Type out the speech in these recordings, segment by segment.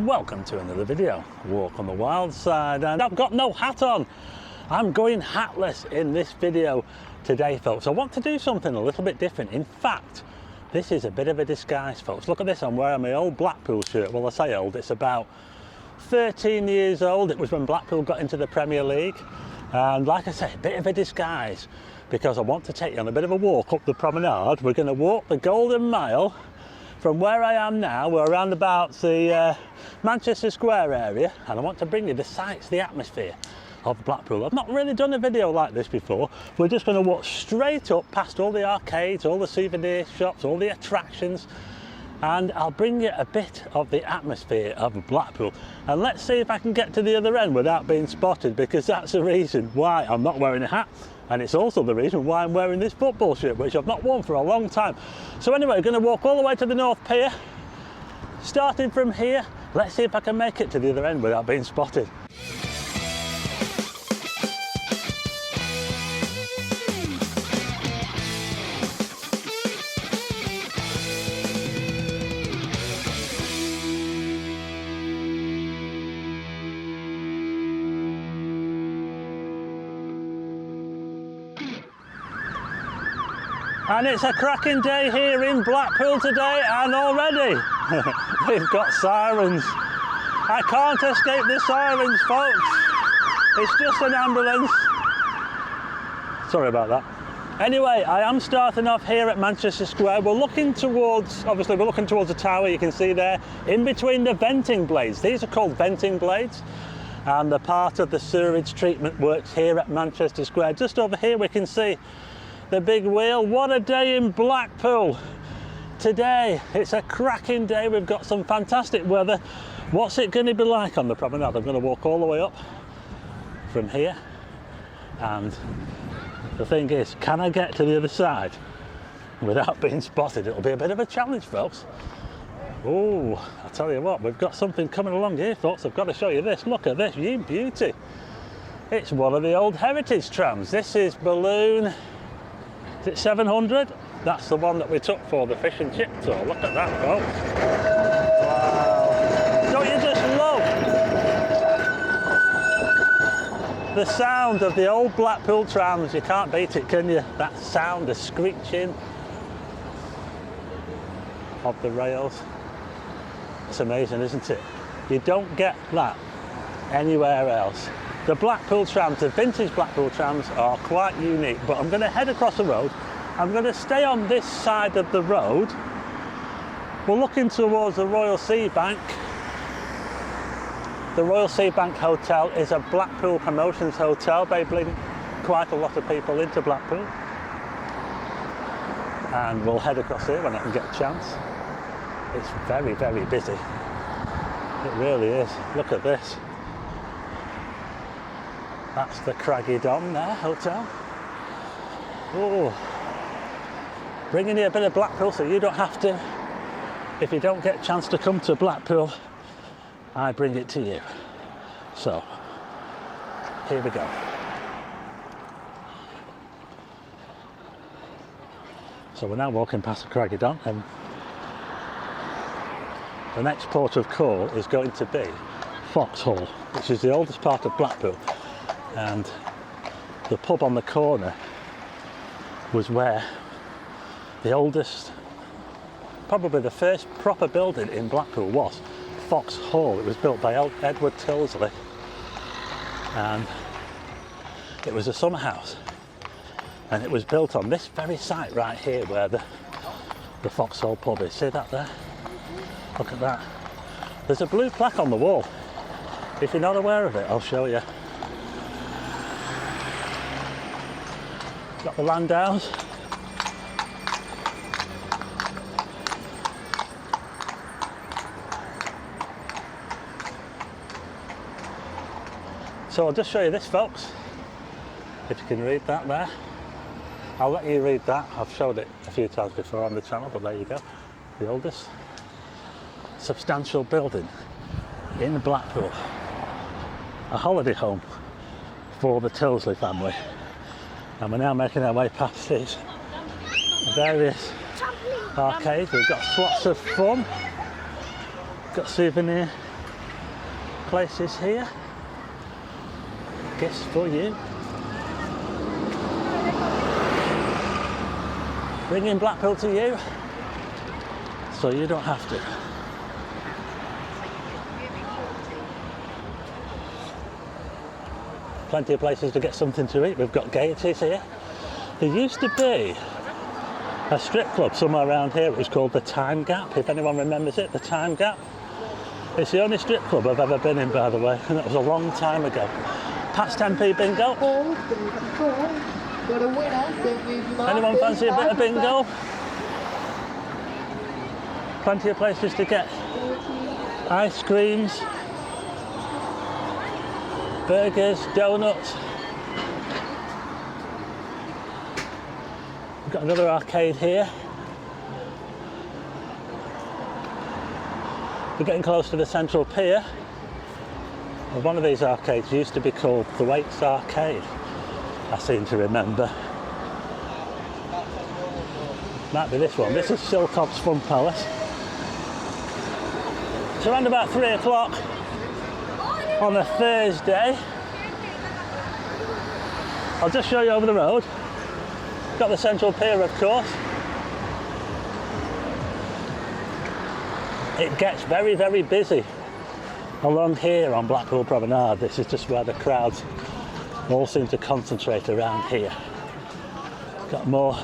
Welcome to another video, Walk on the Wild Side, and I've got no hat on. I'm going hatless in this video today, folks. I want to do something a little bit different. In fact, this is a bit of a disguise, folks. Look at this, I'm wearing my old Blackpool shirt. Well, I say old, it's about 13 years old. It was when Blackpool got into the Premier League. And like I say, a bit of a disguise because I want to take you on a bit of a walk up the promenade. We're going to walk the Golden Mile from where I am now. We're around about the Manchester Square area, and I want to bring you the sights, the atmosphere of Blackpool. I've not really done a video like this before. We're just going to walk straight up past all the arcades, all the souvenir shops, all the attractions, and I'll bring you a bit of the atmosphere of Blackpool. And let's see if I can get to the other end without being spotted, because that's the reason why I'm not wearing a hat. And it's also the reason why I'm wearing this football shirt, which I've not worn for a long time. So anyway, we're going to walk all the way to the North Pier. Starting from here, let's see if I can make it to the other end without being spotted. And it's a cracking day here in Blackpool today, and already we've got sirens. I can't escape the sirens, folks. It's just an ambulance. Sorry about that. Anyway, I am starting off here at Manchester Square. We're looking towards, obviously we're looking towards the tower, you can see there, in between the venting blades. These are called venting blades, and the part of the sewage treatment works here at Manchester Square. Just over here we can see the big wheel. What a day in Blackpool today. It's a cracking day. We've got some fantastic weather. What's it going to be like on the promenade? I'm going to walk all the way up from here, and the thing is, can I get to the other side without being spotted? It'll be a bit of a challenge, folks. Oh, I'll tell you what, we've got something coming along here, folks. I've got to show you this. Look at this, you beauty. It's one of the old heritage trams. This is balloon, is it 700? That's the one that we took for the fish and chip tour. Look at that, folks. Wow. Don't you just love the sound of the old Blackpool trams? You can't beat it, can you? That sound, the screeching of the rails. It's amazing, isn't it? You don't get that anywhere else. The Blackpool trams, the vintage Blackpool trams, are quite unique, but I'm going to head across the road. I'm going to stay on this side of the road. We're looking towards the Royal Sea Bank. The Royal Sea Bank Hotel is a Blackpool promotions hotel. They bring quite a lot of people into Blackpool. And we'll head across here when I can get a chance. It's very, very busy. It really is. Look at this. That's the Craggy Dom there, hotel. Oh, bringing you a bit of Blackpool so you don't have to. If you don't get a chance to come to Blackpool, I bring it to you. So, here we go. So we're now walking past the Craggy Dom, and the next port of call is going to be Foxhall, which is the oldest part of Blackpool. And the pub on the corner was where the oldest, probably the first proper building in Blackpool was, Foxhall. It was built by Edward Tilsley, and it was a summer house, and it was built on this very site right here where the Foxhall pub is. See that there? Look at that. There's a blue plaque on the wall. If you're not aware of it, I'll show you. Got the Landows. So I'll just show you this, folks. If you can read that there. I'll let you read that. I've showed it a few times before on the channel, but there you go. The oldest substantial building in Blackpool. A holiday home for the Tilsley family. And we're now making our way past these various arcades. We've got lots of fun. Got souvenir places here. Gifts for you. Bringing Blackpool to you, so you don't have to. Plenty of places to get something to eat. We've got Gaieties here. There used to be a strip club somewhere around here. It was called the Time Gap, if anyone remembers it, the Time Gap. It's the only strip club I've ever been in, by the way, and that was a long time ago. Pat's 10p bingo. Anyone fancy a bit of bingo? Plenty of places to get ice creams, burgers, donuts. We've got another arcade here. We're getting close to the Central Pier. Well, one of these arcades used to be called the Waits Arcade, I seem to remember. Might be this one. This is Silcob's Fun Palace. It's around about 3 o'clock on a Thursday. I'll just show you over the road. Got the Central Pier, of course. It gets very, very busy along here on Blackpool Promenade. This is just where the crowds all seem to concentrate around here. Got more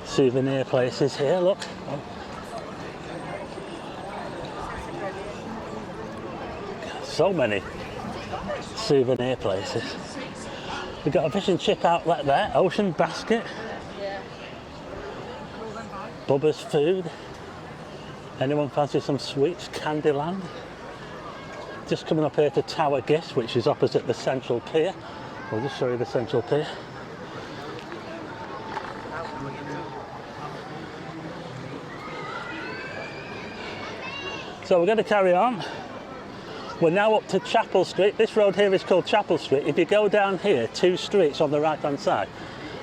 souvenir places here, look. So many souvenir places. We've got a fish and chip outlet there, Ocean Basket, Bubba's Food. Anyone fancy some sweets? Candyland. Just coming up here to Tower Gifts, which is opposite the Central Pier. I'll just show you the Central Pier. So we're going to carry on. We're now up to Chapel Street. This road here is called Chapel Street. If you go down here, 2 streets on the right hand side,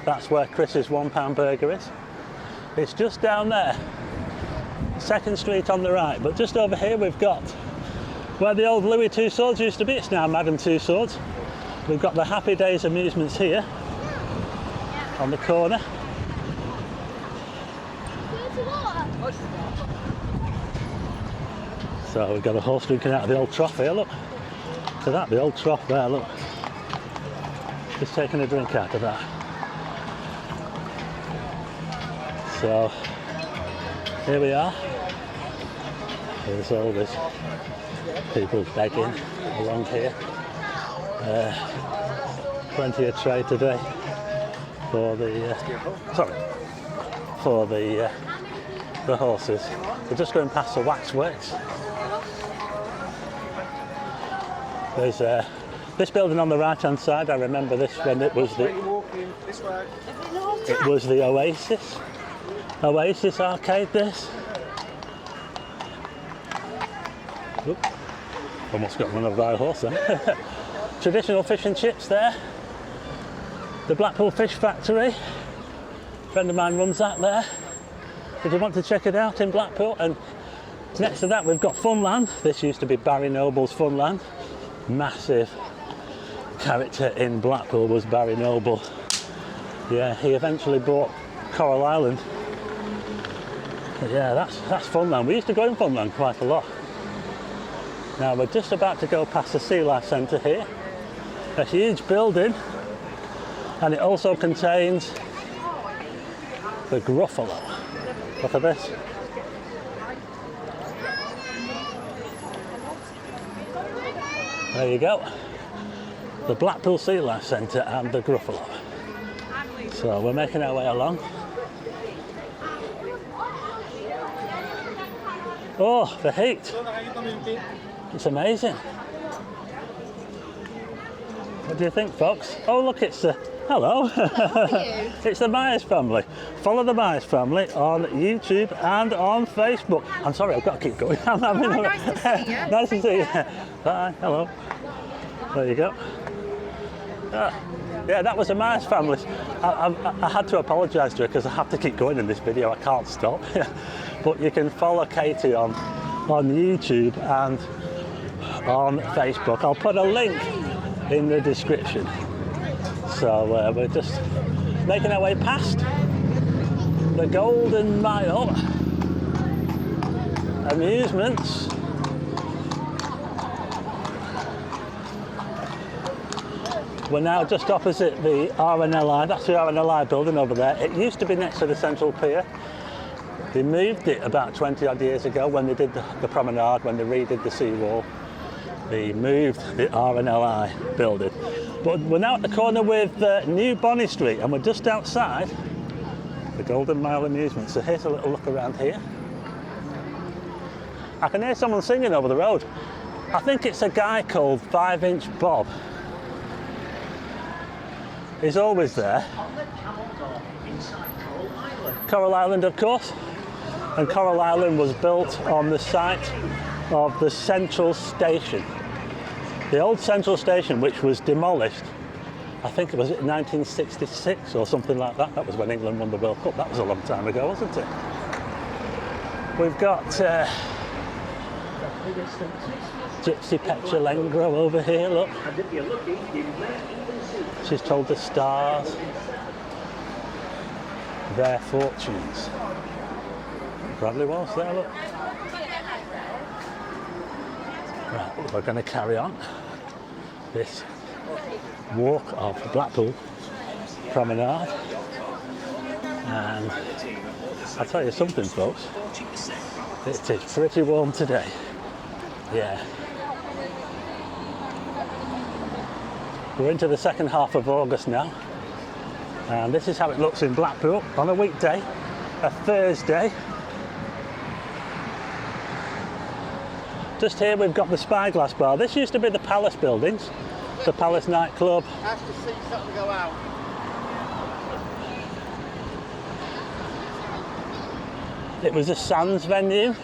that's where Chris's £1 burger is. It's just down there. 2nd Street on the right, but just over here we've got where the old Louis Two Swords used to be. It's now Madame Two Swords. We've got the Happy Days Amusements here on the corner. So we've got a horse drinking out of the old trough here, look. To that, the old trough there, look. Just taking a drink out of that. So here we are. There's all this people begging along here. Plenty of trade today for the the horses. We're just going past the waxworks. There's this building on the right hand side. I remember this when it was the Oasis arcade. This. Oop. Almost got run over by a horse then. Traditional fish and chips there. The Blackpool Fish Factory. A friend of mine runs that there. If you want to check it out in Blackpool. And next to that we've got Funland. This used to be Barry Noble's Funland. Massive character in Blackpool was Barry Noble. Yeah, he eventually bought Coral Island. But yeah, that's Funland. We used to go in Funland quite a lot. Now we're just about to go past the Sea Life Centre here. A huge building, and it also contains the Gruffalo. Look at this. There you go. The Blackpool Sea Life Centre and the Gruffalo. So we're making our way along. Oh, the heat. It's amazing. What do you think, folks? Oh, look, it's the... Hello. It's the Myers family. Follow the Myers family on YouTube and on Facebook. I'm sorry, I've got to keep going. Nice to see you. Nice to see you. Bye. Hello. There you go. Yeah, that was the Myers family. I had to apologise to her because I have to keep going in this video. I can't stop. But you can follow Katie on YouTube and on Facebook. I'll put a link in the description. So we're just making our way past the Golden Mile amusements. We're now just opposite the RNLI, that's the RNLI building over there. It used to be next to the Central Pier. They moved it about 20 odd years ago when they did the promenade, when they redid the seawall. They moved the RNLI building. But we're now at the corner with New Bonny Street and we're just outside the Golden Mile amusement. So here's a little look around here. I can hear someone singing over the road. I think it's a guy called 5-inch Bob. He's always there. Coral Island, of course. And Coral Island was built on the site of the Central Station. The old Central Station, which was demolished, I think it was in 1966 or something like that. That was when England won the World Cup. That was a long time ago, wasn't it? We've got Gypsy Petulengro over here, look. She's told the stars their fortunes. Bradley Walsh there, look. Right, we're going to carry on this walk of Blackpool Promenade. And I'll tell you something, folks. It is pretty warm today. Yeah. We're into the second half of August now, and this is how it looks in Blackpool on a weekday, a Thursday. Just here we've got the Spyglass Bar. This used to be the Palace buildings, the Palace nightclub. Has to see something go out. It was a Sands venue,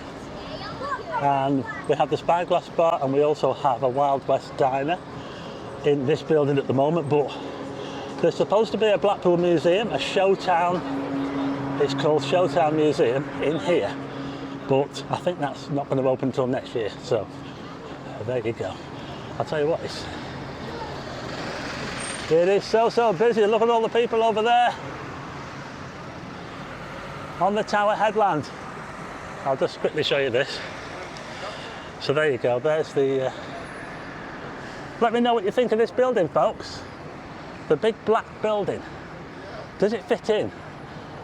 and we have the Spyglass Bar, and we also have a Wild West diner in this building at the moment. But there's supposed to be a Blackpool museum, a Showtown, it's called Showtown Museum in here, but I think that's not going to open until next year. So there you go. I'll tell you what, it is so busy. Look at all the people over there on the Tower headland. I'll just quickly show you this. So there you go, there's the let me know what you think of this building, folks. The big black building. Does it fit in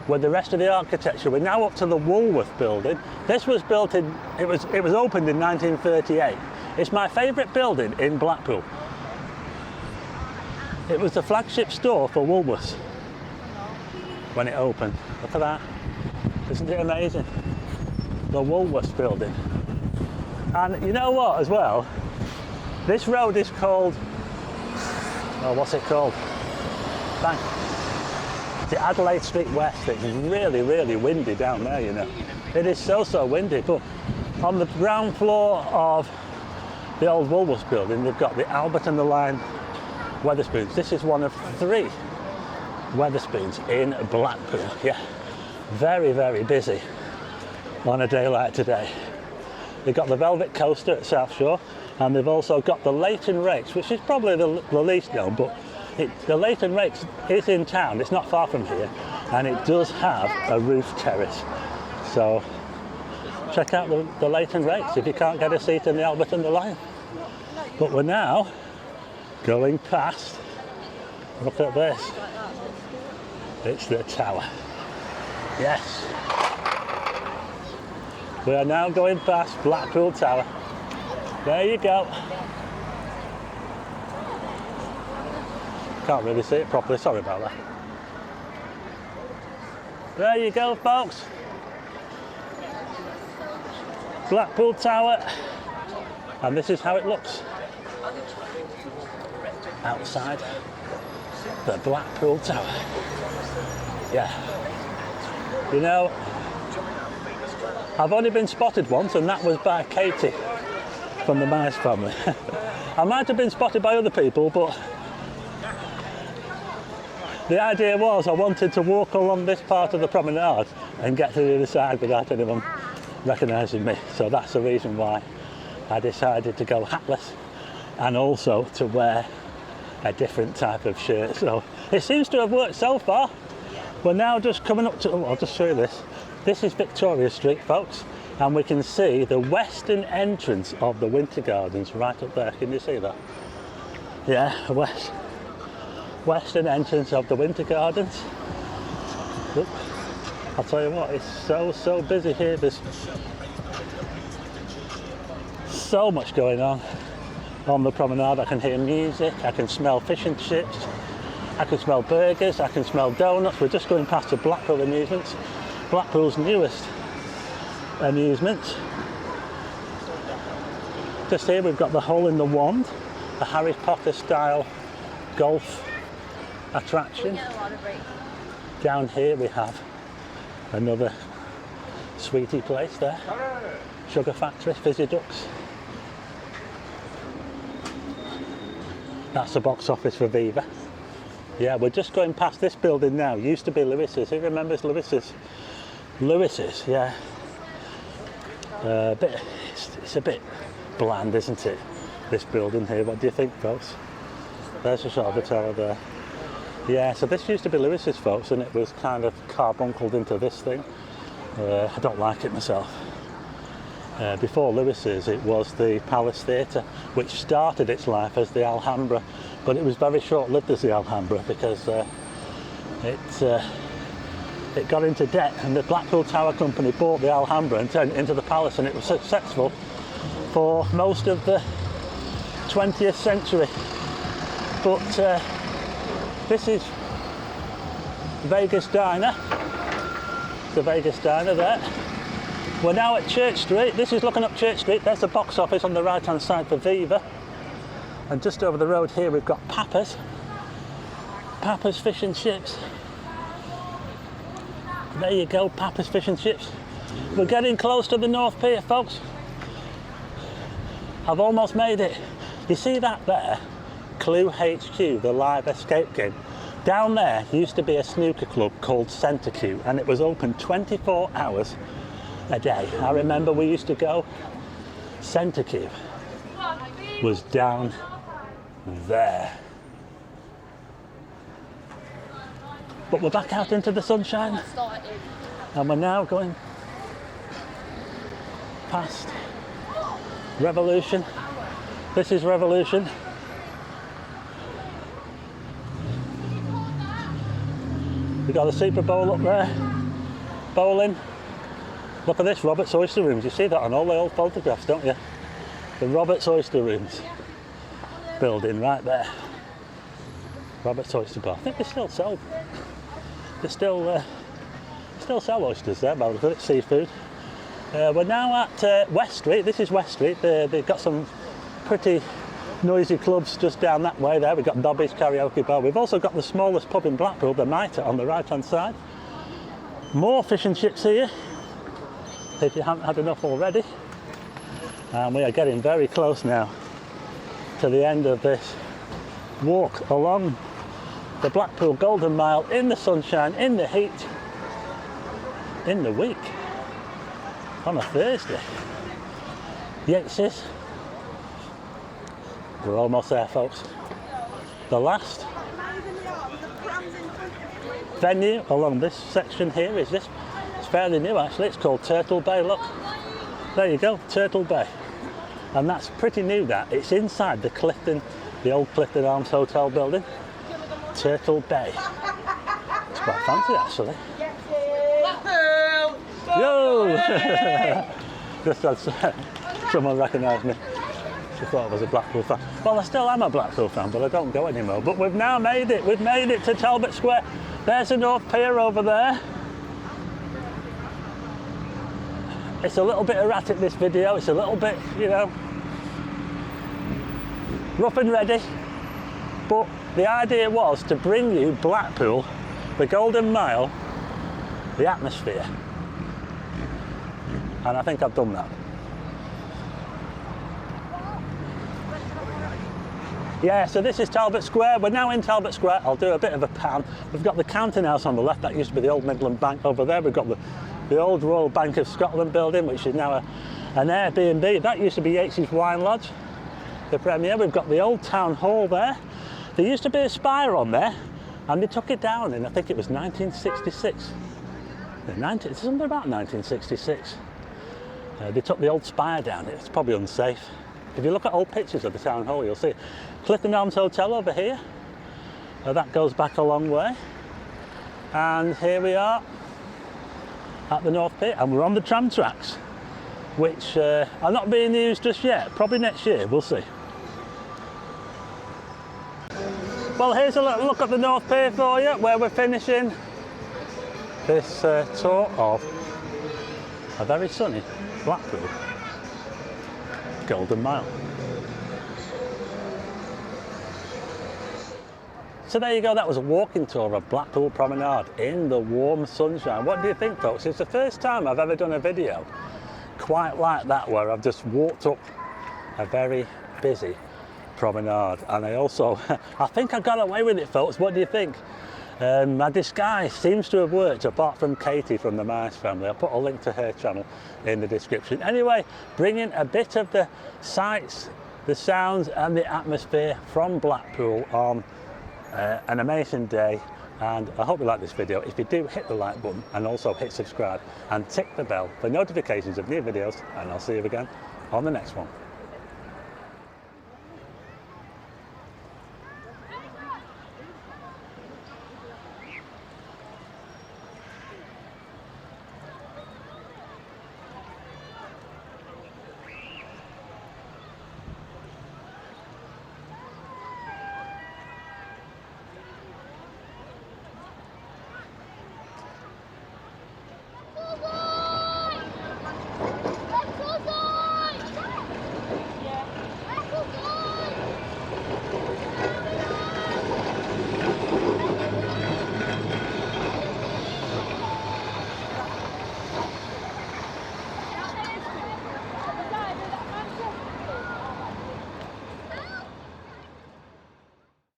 with the rest of the architecture? We're now up to the Woolworth building. This was built in, it was opened in 1938. It's my favourite building in Blackpool. It was the flagship store for Woolworths when it opened. Look at that. Isn't it amazing? The Woolworths building. And you know what as well? This road is called, oh, what's it called? Bang. The Adelaide Street West. It's really, really windy down there, you know. It is so windy, but on the ground floor of the old Woolworths building, they've got the Albert and the Line Wetherspoons. This is one of 3 Wetherspoons in Blackpool. Yeah, very, very busy on a day like today. They've got the Velvet Coaster at South Shore, and they've also got the Leighton Rakes, which is probably the least known, but the Leighton Rakes is in town. It's not far from here, and it does have a roof terrace. So check out the Leighton Rakes if you can't get a seat in the Albert and the Lion. But we're now going past, look at this, it's the Tower. Yes. We are now going past Blackpool Tower. There you go. Can't really see it properly, sorry about that. There you go, folks. Blackpool Tower. And this is how it looks outside the Blackpool Tower. Yeah. You know, I've only been spotted once, and that was by Katie from the Mice family. I might have been spotted by other people, but the idea was I wanted to walk along this part of the promenade and get to the other side without anyone recognising me. So that's the reason why I decided to go hatless and also to wear a different type of shirt. So it seems to have worked so far. We're now just coming up to, oh, I'll just show you this. This is Victoria Street, folks, and we can see the western entrance of the Winter Gardens right up there. Can you see that? Yeah, western entrance of the Winter Gardens. Look, I'll tell you what, it's so busy here. There's so much going on the promenade. I can hear music, I can smell fish and chips, I can smell burgers, I can smell donuts. We're just going past the Blackpool amusements, Blackpool's newest amusement. Just here we've got the Hole in the Wand, a Harry Potter style golf attraction. Down here we have another sweetie place there, Sugar Factory, Fizzy Ducks. That's the box office for Viva. Yeah, we're just going past this building now. Used to be Lewis's. Who remembers Lewis's? Lewis's, yeah. It's a bit bland, isn't it? This building here. What do you think, folks? There's a shot of the tower there. Yeah, so this used to be Lewis's, folks, and it was kind of carbuncled into this thing. I don't like it myself. Before Lewis's, it was the Palace Theatre, which started its life as the Alhambra, but it was very short-lived as the Alhambra because it got into debt, and the Blackpool Tower company bought the Alhambra and turned it into the Palace, and it was successful for most of the 20th century. But this is Vegas Diner. The Vegas Diner there. We're now at Church Street. This is looking up Church Street. There's the box office on the right-hand side for Viva. And just over the road here we've got Papa's. Papa's Fish and Chips. There you go, Papa's Fish and Chips. We're getting close to the North Pier, folks. I've almost made it. You see that there? Clue HQ, the live escape game. Down there used to be a snooker club called Centre Q, and it was open 24 hours a day. I remember we used to go. Centre Q was down there. But we're back out into the sunshine, and we're now going past Revolution. This is Revolution. We've got a Super Bowl up there, bowling. Look at this, Robert's Oyster Rooms. You see that on all the old photographs, don't you? The Robert's Oyster Rooms building right there. Robert's Oyster Bar. I think they still sell. They still sell oysters there, by the way. Seafood. We're now at West Street. This is West Street. They've got some pretty noisy clubs just down that way there. We've got Dobby's Karaoke Bar. We've also got the smallest pub in Blackpool, the Mitre, on the right-hand side. More fish and chips here, if you haven't had enough already. And we are getting very close now to the end of this walk along the Blackpool Golden Mile in the sunshine, in the heat, in the week, on a Thursday. Yates's. We're almost there, folks. The last venue along this section here is this. It's fairly new actually. It's called Turtle Bay. Look, there you go, Turtle Bay, and that's pretty new. That it's inside the Clifton, the old Clifton Arms Hotel building. Turtle Bay. It's quite fancy actually. Yo! Just as someone recognised me. She thought I was a Blackpool fan. Well, I still am a Blackpool fan, but I don't go anymore. But we've now made it. We've made it to Talbot Square. There's the North Pier over there. It's a little bit erratic, this video. It's a little bit, you know, rough and ready. But the idea was to bring you Blackpool, the Golden Mile, the atmosphere. And I think I've done that. Yeah, so this is Talbot Square. We're now in Talbot Square. I'll do a bit of a pan. We've got the Counting House on the left. That used to be the old Midland Bank over there. We've got the old Royal Bank of Scotland building, which is now an Airbnb. That used to be Yates's Wine Lodge, the Premier. We've got the old town hall there. There used to be a spire on there, and they took it down in, I think it was 1966. It's something about 1966. They took the old spire down. It's probably unsafe. If you look at old pictures of the town hall, you'll see Clifton Arms Hotel over here. That goes back a long way. And here we are at the North Pier, and we're on the tram tracks, which are not being used just yet. Probably next year, we'll see. Well, here's a little look at the North Pier for you, where we're finishing this tour of a very sunny Blackpool Golden Mile. So there you go, that was a walking tour of Blackpool Promenade in the warm sunshine. What do you think, folks? It's the first time I've ever done a video quite like that, where I've just walked up a very busy promenade. And I also, I think I got away with it, folks. What do you think? My disguise seems to have worked, apart from Katie from the Mice family. I'll put a link to her channel in the description. Anyway, bringing a bit of the sights, the sounds and the atmosphere from Blackpool on an amazing day. And I hope you like this video. If you do, hit the like button and also hit subscribe and tick the bell for notifications of new videos, and I'll see you again on the next one.